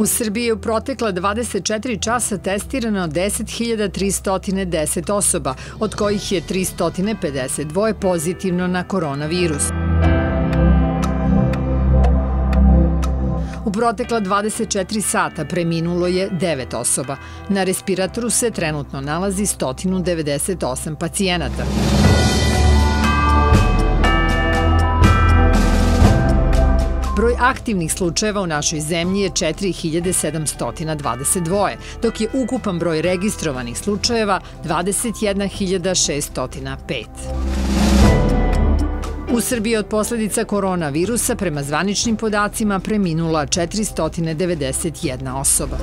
U Srbiji je u protekla 24 časa testirano 10.310 osoba, od kojih je 352 pozitivno na koronavirus. U protekla 24 sata preminulo je 9 osoba. Na respiratoru se trenutno nalazi 198 pacijenata. Broj aktivnih slučajeva u našoj zemlji je 4.722, dok je ukupan broj registrovanih slučajeva 21.605. U Srbiji od posledica koronavirusa prema zvaničnim podacima preminula 491 osoba.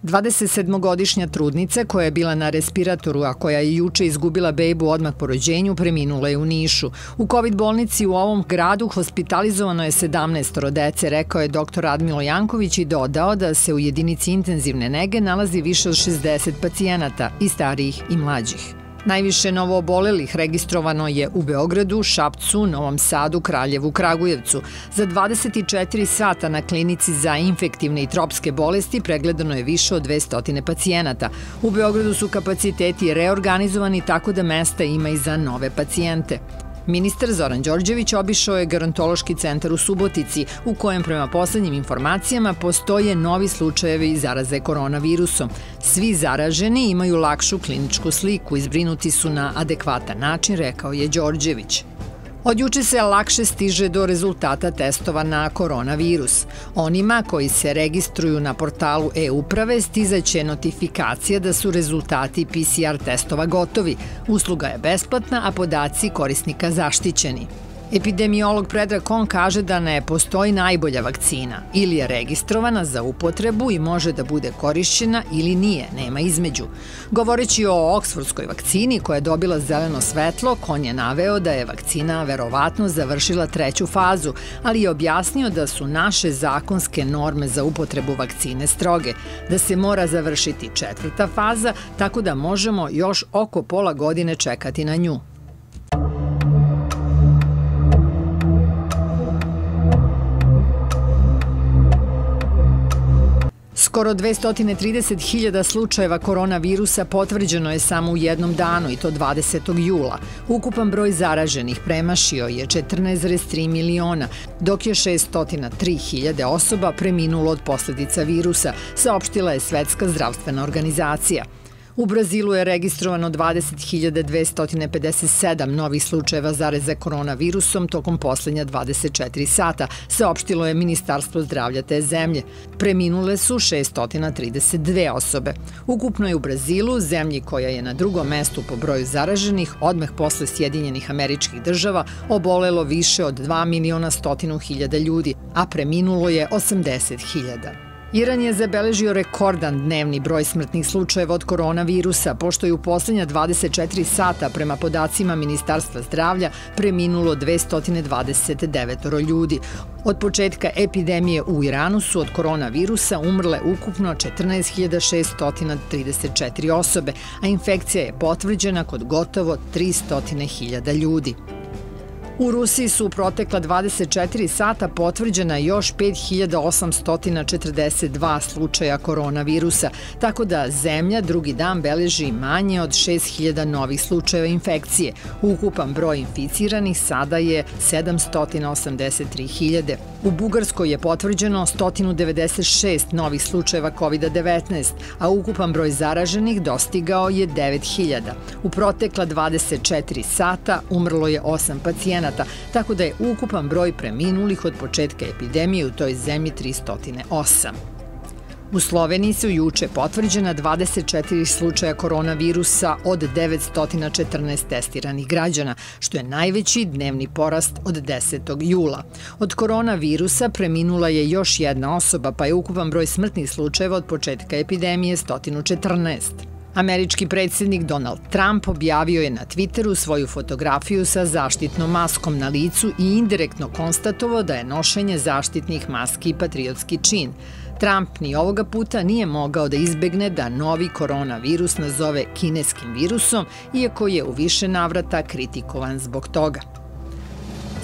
27-godišnja trudnica koja je bila na respiratoru, a koja je juče izgubila bebu odmah po rođenju, preminula je u Nišu. U COVID bolnici u ovom gradu hospitalizovano je 17 dece, rekao je dr. Radmilo Janković i dodao da se u jedinici intenzivne nege nalazi više od 60 pacijenata, i starijih i mlađih. Najviše novoobolelih registrovano je u Beogradu, Šapcu, Novom Sadu, Kraljevu, Kragujevcu. Za 24 sata na klinici za infektivne i tropske bolesti pregledano je više od 200 pacijenata. U Beogradu su kapaciteti reorganizovani tako da mesta ima i za nove pacijente. Ministar Zoran Đorđević obišao je gerontološki centar u Subotici, u kojem prema poslednjim informacijama postoje novi slučajevi zaraze koronavirusom. Svi zaraženi imaju lakšu kliničku sliku i zbrinuti su na adekvatan način, rekao je Đorđević. Od juče se lakše stiže do rezultata testova na koronavirus. Onima koji se registruju na portalu e-uprave stizaće notifikacija da su rezultati PCR testova gotovi. Usluga je besplatna, a podaci korisnika zaštićeni. Epidemiolog Predrag Kon kaže da ne postoji najbolja vakcina. Ili je registrovana za upotrebu i može da bude korišćena ili nije, nema između. Govoreći o oksfordskoj vakcini koja je dobila zeleno svetlo, Kon je naveo da je vakcina verovatno završila 3. fazu, ali je objasnio da su naše zakonske norme za upotrebu vakcine stroge, da se mora završiti 4. faza, tako da možemo još oko pola godine čekati na nju. Skoro 230.000 slučajeva koronavirusa potvrđeno je samo u jednom danu, i to 20. jula. Ukupan broj zaraženih premašio je 14,3 miliona, dok je 603.000 osoba preminulo od posledica virusa, saopštila je Svetska zdravstvena organizacija. U Brazilu je registrovano 20.257 novih slučajeva zaraze koronavirusom tokom poslednja 24 sata, saopštilo je Ministarstvo zdravlja te zemlje. Preminule su 632 osobe. Ukupno je u Brazilu, zemlji koja je na drugom mestu po broju zaraženih, odmah posle Sjedinjenih Američkih Država, obolelo više od 2.100.000 ljudi, a preminulo je 80.000. Iran je zabeležio rekordan dnevni broj smrtnih slučajeva od koronavirusa, pošto je u poslednja 24 sata, prema podacima Ministarstva zdravlja, preminulo 229 ljudi. Od početka epidemije u Iranu su od koronavirusa umrle ukupno 14.634 osobe, a infekcija je potvrđena kod gotovo 300.000 ljudi. U Rusiji su u protekla 24 sata potvrđena još 5.842 slučaja koronavirusa, tako da zemlja drugi dan beleži manje od 6.000 novih slučajeva infekcije. Ukupan broj inficiranih sada je 783.000. U Bugarskoj je potvrđeno 196 novih slučajeva COVID-19, a ukupan broj zaraženih dostigao je 9.000. U protekla 24 sata umrlo je 8 pacijenata, tako da je ukupan broj preminulih od početka epidemije u toj zemlji 308. U Sloveniji su juče potvrđena 24 slučaja koronavirusa od 914 testiranih građana, što je najveći dnevni porast od 10. jula. Od koronavirusa preminula je još jedna osoba, pa je ukupan broj smrtnih slučajeva od početka epidemije 114. Američki predsjednik Donald Trump objavio je na Twitteru svoju fotografiju sa zaštitnom maskom na licu i indirektno konstatovao da je nošenje zaštitnih maski patriotski čin. Trump ni ovoga puta nije mogao da izbegne da novi koronavirus nazove kineskim virusom, iako je u više navrata kritikovan zbog toga.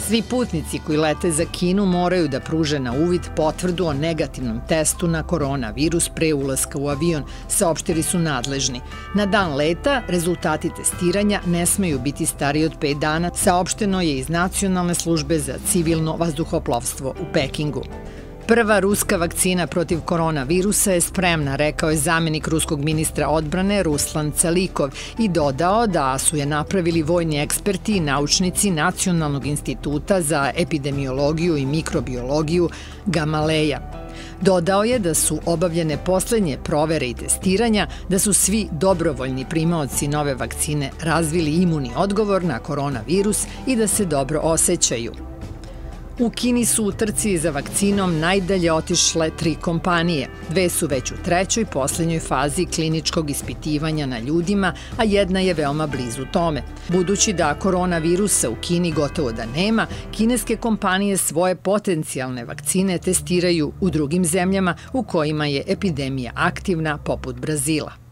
Svi putnici koji lete za Kinu moraju da pruže na uvid potvrdu o negativnom testu na koronavirus pre ulaska u avion, saopštili su nadležni. Na dan leta rezultati testiranja ne smeju biti stariji od 5 dana, saopšteno je iz Nacionalne službe za civilno vazduhoplovstvo u Pekingu. Prva ruska vakcina protiv koronavirusa je spremna, rekao je zamenik ruskog ministra odbrane Ruslan Calikov i dodao da su je napravili vojni eksperti i naučnici Nacionalnog instituta za epidemiologiju i mikrobiologiju Gamaleja. Dodao je da su obavljene poslednje provere i testiranja, da su svi dobrovoljni primaoci nove vakcine razvili imuni odgovor na koronavirus i da se dobro osjećaju. U Kini su u trci za vakcinom najdalje otišle 3 kompanije. 2 su već u 3. poslednjoj fazi kliničkog ispitivanja na ljudima, a jedna je veoma blizu tome. Budući da koronavirusa u Kini gotovo da nema, kineske kompanije svoje potencijalne vakcine testiraju u drugim zemljama u kojima je epidemija aktivna, poput Brazila.